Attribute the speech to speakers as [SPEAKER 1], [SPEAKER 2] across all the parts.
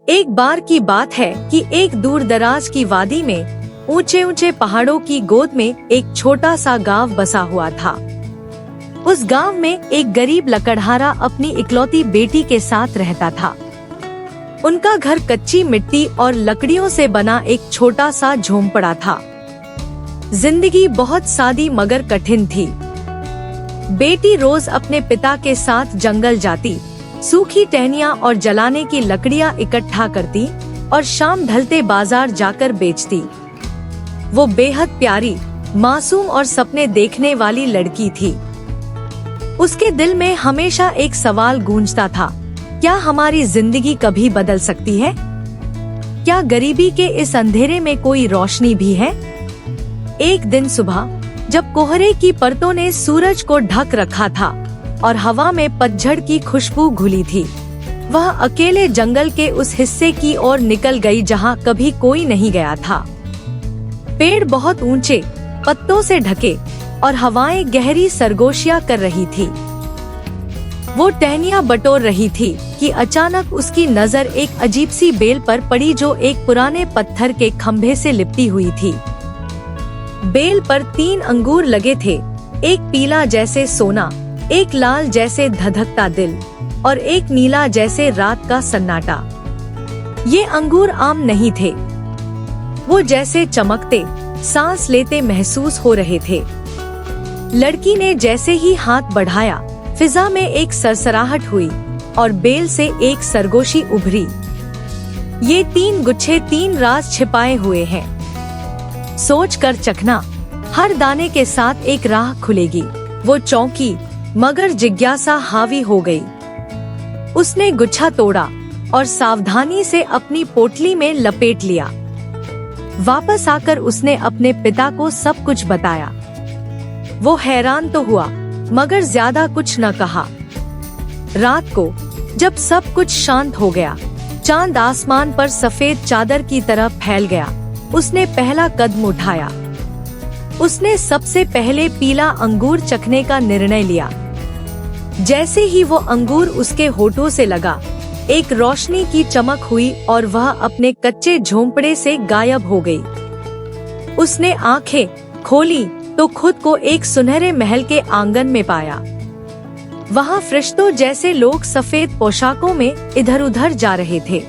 [SPEAKER 1] एक बार की बात है कि एक दूर दराज की वादी में ऊंचे ऊंचे पहाड़ों की गोद में एक छोटा सा गांव बसा हुआ था। उस गांव में एक गरीब लकड़हारा अपनी इकलौती बेटी के साथ रहता था। उनका घर कच्ची मिट्टी और लकड़ियों से बना एक छोटा सा झोंपड़ा था। जिंदगी बहुत सादी मगर कठिन थी। बेटी रोज अपने पिता के साथ जंगल जाती, सूखी टहनियाँ और जलाने की लकड़ियाँ इकट्ठा करती और शाम ढलते बाजार जाकर बेचती। वो बेहद प्यारी, मासूम और सपने देखने वाली लड़की थी। उसके दिल में हमेशा एक सवाल गूंजता था, क्या हमारी जिंदगी कभी बदल सकती है? क्या गरीबी के इस अंधेरे में कोई रोशनी भी है? एक दिन सुबह जब कोहरे की परतों ने सूरज को ढक रखा था और हवा में पतझड़ की खुशबू घुली थी, वह अकेले जंगल के उस हिस्से की ओर निकल गई जहां कभी कोई नहीं गया था। पेड़ बहुत ऊंचे, पत्तों से ढके और हवाएं गहरी सरगोशियां कर रही थी। वो टहनियां बटोर रही थी कि अचानक उसकी नजर एक अजीब सी बेल पर पड़ी जो एक पुराने पत्थर के खंभे से लिपटी हुई थी। बेल पर 3 अंगूर लगे थे, एक पीला जैसे सोना, एक लाल जैसे धधकता दिल और एक नीला जैसे रात का सन्नाटा। ये अंगूर आम नहीं थे, वो जैसे चमकते, सांस लेते महसूस हो रहे थे। लड़की ने जैसे ही हाथ बढ़ाया, फिजा में एक सरसराहट हुई और बेल से एक सरगोशी उभरी। ये 3 गुच्छे 3 राज छिपाए हुए हैं। सोच कर चखना, हर दाने के साथ एक राह खुलेगी। वो चौंकी मगर जिज्ञासा हावी हो गई। उसने गुच्छा तोड़ा और सावधानी से अपनी पोटली में लपेट लिया। वापस आकर उसने अपने पिता को सब कुछ बताया। वो हैरान तो हुआ मगर ज्यादा कुछ न कहा। रात को जब सब कुछ शांत हो गया, चांद आसमान पर सफेद चादर की तरह फैल गया, उसने पहला कदम उठाया। उसने सबसे पहले पीला अंगूर चखने का निर्णय लिया। जैसे ही वो अंगूर उसके होठों से लगा, एक रोशनी की चमक हुई और वह अपने कच्चे झोंपड़े से गायब हो गई। उसने आंखें खोली तो खुद को एक सुनहरे महल के आंगन में पाया। वहाँ फरिश्तों जैसे लोग सफेद पोशाकों में इधर उधर जा रहे थे।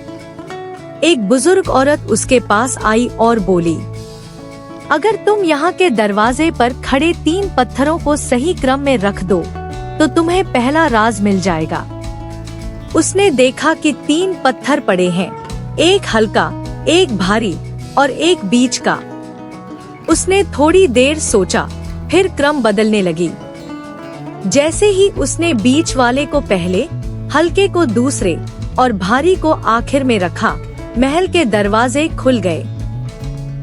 [SPEAKER 1] एक बुजुर्ग औरत उसके पास आई और बोली, अगर तुम यहाँ के दरवाजे पर खड़े 3 पत्थरों को सही क्रम में रख दो तो तुम्हें पहला राज मिल जाएगा। उसने देखा कि 3 पत्थर पड़े हैं, एक हल्का, एक भारी और एक बीच का। उसने थोड़ी देर सोचा, फिर क्रम बदलने लगी। जैसे ही उसने बीच वाले को पहले, हल्के को दूसरे और भारी को आखिर में रखा, महल के दरवाजे खुल गए।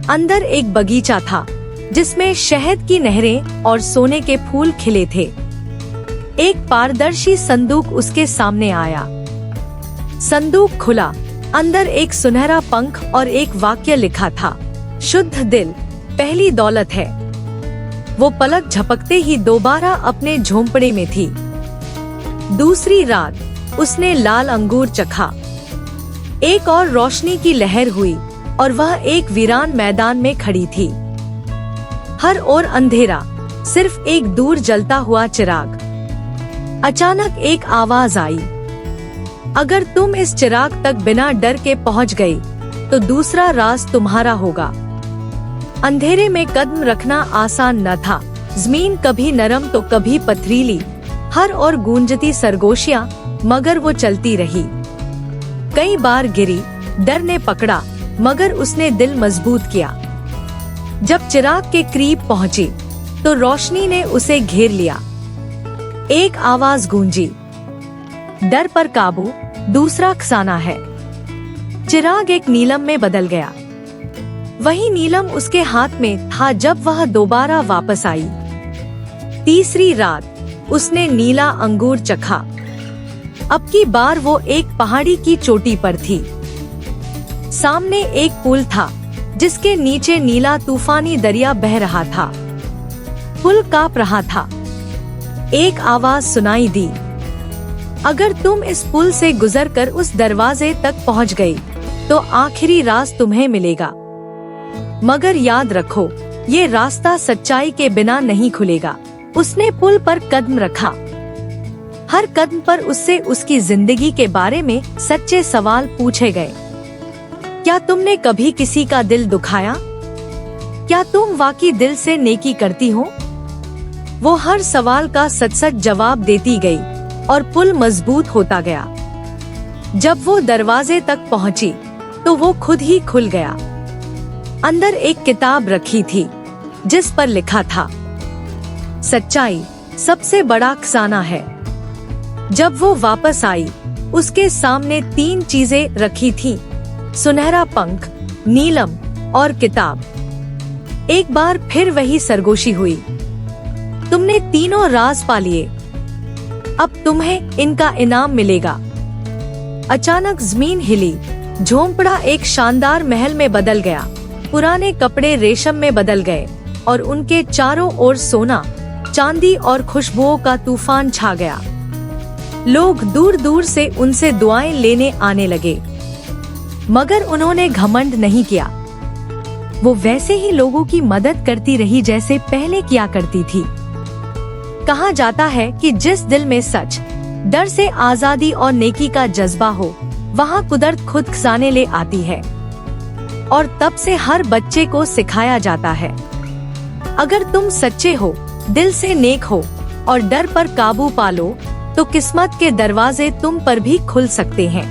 [SPEAKER 1] अंदर एक बगीचा था जिसमें शहद की नहरें और सोने के फूल खिले थे। एक पारदर्शी संदूक उसके सामने आया। संदूक खुला, अंदर एक सुनहरा पंख और एक वाक्य लिखा था, शुद्ध दिल पहली दौलत है। वो पलक झपकते ही दोबारा अपने झोंपड़े में थी। दूसरी रात उसने लाल अंगूर चखा। एक और रोशनी की लहर हुई और वह एक वीरान मैदान में खड़ी थी। हर ओर अंधेरा, सिर्फ एक दूर जलता हुआ चिराग। अचानक एक आवाज आई, अगर तुम इस चिराग तक बिना डर के पहुंच गई तो दूसरा राज तुम्हारा होगा। अंधेरे में कदम रखना आसान न था। जमीन कभी नरम तो कभी पथरीली, हर ओर गूंजती सरगोशियां, मगर वो चलती रही। कई बार गिरी, डर ने पकड़ा, मगर उसने दिल मजबूत किया। जब चिराग के करीब पहुंची तो रोशनी ने उसे घेर लिया। एक आवाज गूंजी, डर पर काबू, दूसरा खजाना है। चिराग एक नीलम में बदल गया। वही नीलम उसके हाथ में था जब वह दोबारा वापस आई। तीसरी रात उसने नीला अंगूर चखा। अब की बार वो एक पहाड़ी की चोटी पर थी। सामने एक पुल था जिसके नीचे नीला तूफानी दरिया बह रहा था। पुल कांप रहा था। एक आवाज सुनाई दी, अगर तुम इस पुल से गुजरकर उस दरवाजे तक पहुंच गई तो आखिरी राज तुम्हें मिलेगा। मगर याद रखो, ये रास्ता सच्चाई के बिना नहीं खुलेगा। उसने पुल पर कदम रखा। हर कदम पर उससे उसकी जिंदगी के बारे में सच्चे सवाल पूछे गए। क्या तुमने कभी किसी का दिल दुखाया? क्या तुम वाकई दिल से नेकी करती हो? वो हर सवाल का सच सच जवाब देती गई और पुल मजबूत होता गया। जब वो दरवाजे तक पहुंची तो वो खुद ही खुल गया। अंदर एक किताब रखी थी जिस पर लिखा था, सच्चाई सबसे बड़ा खजाना है। जब वो वापस आई, उसके सामने 3 चीजें रखी थीं, सुनहरा पंख, नीलम और किताब। एक बार फिर वही सरगोशी हुई। तुमने तीनों राज पा लिए, अब तुम्हें इनका इनाम मिलेगा। अचानक जमीन हिली, झोंपड़ा एक शानदार महल में बदल गया। पुराने कपड़े रेशम में बदल गए और उनके चारों ओर सोना, चांदी और खुशबुओं का तूफान छा गया। लोग दूर दूर से उनसे दुआएं लेने आने लगे, मगर उन्होंने घमंड नहीं किया। वो वैसे ही लोगों की मदद करती रही जैसे पहले किया करती थी। कहा जाता है कि जिस दिल में सच, डर से आजादी और नेकी का जज्बा हो, वहाँ कुदरत खुद खजाने ले आती है। और तब से हर बच्चे को सिखाया जाता है, अगर तुम सच्चे हो, दिल से नेक हो और डर पर काबू पालो, तो किस्मत के दरवाजे तुम पर भी खुल सकते हैं।